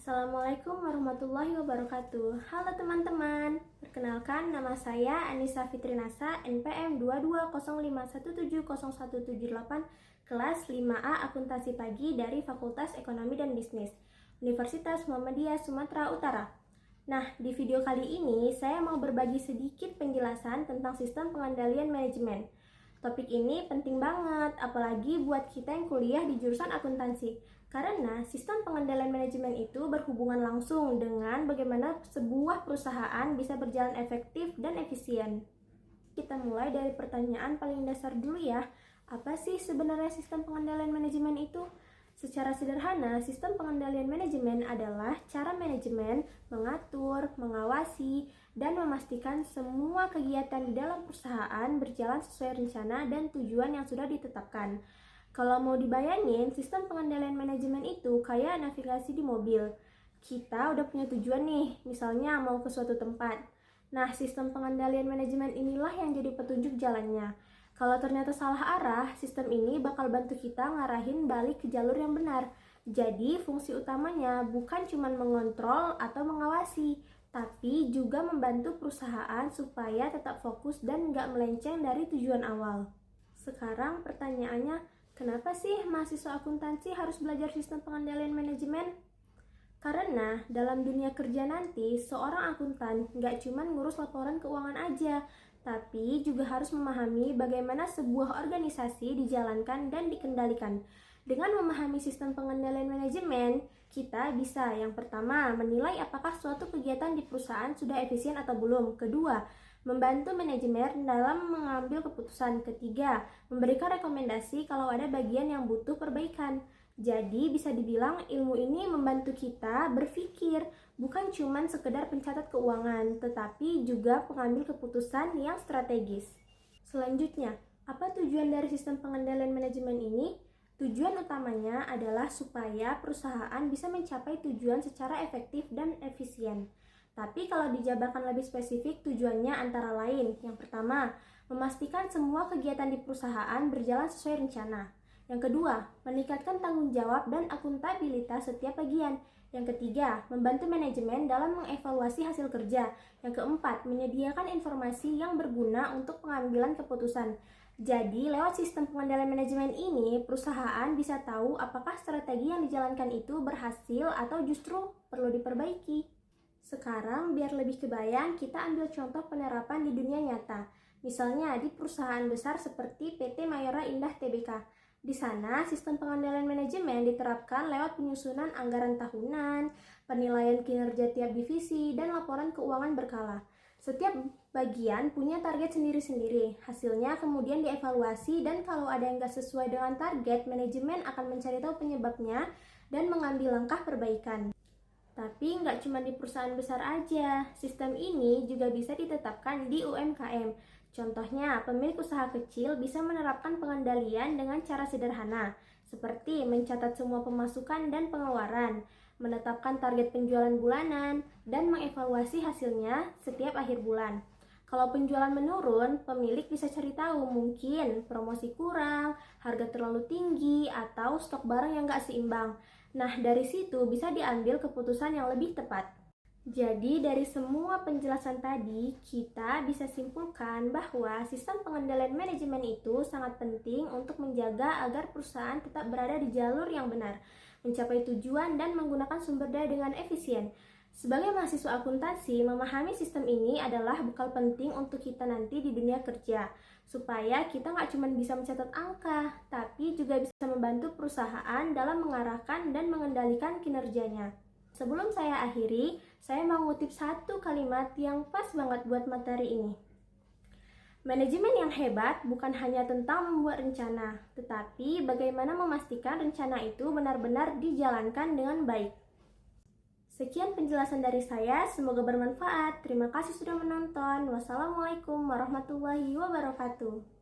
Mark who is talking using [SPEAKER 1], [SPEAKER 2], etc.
[SPEAKER 1] Assalamualaikum warahmatullahi wabarakatuh. Halo teman-teman, perkenalkan nama saya Anissa Fitrinasa, NPM 2205170178, kelas 5A Akuntansi Pagi dari Fakultas Ekonomi dan Bisnis, Universitas Muhammadiyah Sumatera Utara. Nah, di video kali ini saya mau berbagi sedikit penjelasan tentang sistem pengendalian manajemen. Topik ini penting banget, apalagi buat kita yang kuliah di jurusan akuntansi. Karena sistem pengendalian manajemen itu berhubungan langsung dengan bagaimana sebuah perusahaan bisa berjalan efektif dan efisien. Kita mulai dari pertanyaan paling dasar dulu ya. Apa sih sebenarnya sistem pengendalian manajemen itu? Secara sederhana, sistem pengendalian manajemen adalah cara manajemen mengatur, mengawasi, dan memastikan semua kegiatan di dalam perusahaan berjalan sesuai rencana dan tujuan yang sudah ditetapkan. Kalau mau dibayangin, sistem pengendalian manajemen itu kayak navigasi di mobil. Kita udah punya tujuan nih, misalnya mau ke suatu tempat. Nah, sistem pengendalian manajemen inilah yang jadi petunjuk jalannya. Kalau ternyata salah arah, sistem ini bakal bantu kita ngarahin balik ke jalur yang benar. Jadi, fungsi utamanya bukan cuma mengontrol atau mengawasi, tapi juga membantu perusahaan supaya tetap fokus dan nggak melenceng dari tujuan awal. Sekarang pertanyaannya, kenapa sih mahasiswa akuntansi harus belajar sistem pengendalian manajemen? Karena dalam dunia kerja nanti, seorang akuntan nggak cuma ngurus laporan keuangan aja, tapi juga harus memahami bagaimana sebuah organisasi dijalankan dan dikendalikan. Dengan memahami sistem pengendalian manajemen, kita bisa yang pertama menilai apakah suatu kegiatan di perusahaan sudah efisien atau belum. Kedua, membantu manajemen dalam mengambil keputusan. Ketiga, memberikan rekomendasi kalau ada bagian yang butuh perbaikan. Jadi bisa dibilang ilmu ini membantu kita berpikir, bukan cuma sekedar pencatat keuangan, tetapi juga pengambil keputusan yang strategis. Selanjutnya, apa tujuan dari sistem pengendalian manajemen ini? Tujuan utamanya adalah supaya perusahaan bisa mencapai tujuan secara efektif dan efisien. Tapi kalau dijabarkan lebih spesifik, tujuannya antara lain. Yang pertama, memastikan semua kegiatan di perusahaan berjalan sesuai rencana. Yang kedua, meningkatkan tanggung jawab dan akuntabilitas setiap bagian. Yang ketiga, membantu manajemen dalam mengevaluasi hasil kerja. Yang keempat, menyediakan informasi yang berguna untuk pengambilan keputusan. Jadi, lewat sistem pengendalian manajemen ini, perusahaan bisa tahu apakah strategi yang dijalankan itu berhasil atau justru perlu diperbaiki. Sekarang, biar lebih kebayang, kita ambil contoh penerapan di dunia nyata. Misalnya di perusahaan besar seperti PT Mayora Indah Tbk. Di sana, sistem pengendalian manajemen diterapkan lewat penyusunan anggaran tahunan, penilaian kinerja tiap divisi, dan laporan keuangan berkala. Setiap bagian punya target sendiri-sendiri. Hasilnya kemudian dievaluasi, dan kalau ada yang nggak sesuai dengan target, manajemen akan mencari tahu penyebabnya dan mengambil langkah perbaikan. Tapi nggak cuma di perusahaan besar aja, sistem ini juga bisa ditetapkan di UMKM. Contohnya, pemilik usaha kecil bisa menerapkan pengendalian dengan cara sederhana, seperti mencatat semua pemasukan dan pengeluaran, menetapkan target penjualan bulanan, dan mengevaluasi hasilnya setiap akhir bulan. Kalau penjualan menurun, pemilik bisa cari tahu mungkin promosi kurang, harga terlalu tinggi, atau stok barang yang nggak seimbang. Nah, dari situ bisa diambil keputusan yang lebih tepat. Jadi, dari semua penjelasan tadi, kita bisa simpulkan bahwa sistem pengendalian manajemen itu sangat penting untuk menjaga agar perusahaan tetap berada di jalur yang benar, mencapai tujuan, dan menggunakan sumber daya dengan efisien. Sebagai mahasiswa akuntansi, memahami sistem ini adalah bekal penting untuk kita nanti di dunia kerja, supaya kita nggak cuma bisa mencatat angka, tapi juga bisa membantu perusahaan dalam mengarahkan dan mengendalikan kinerjanya. Sebelum saya akhiri, saya mau ngutip satu kalimat yang pas banget buat materi ini. Manajemen yang hebat bukan hanya tentang membuat rencana, tetapi bagaimana memastikan rencana itu benar-benar dijalankan dengan baik. Sekian penjelasan dari saya, semoga bermanfaat. Terima kasih sudah menonton. Wassalamualaikum warahmatullahi wabarakatuh.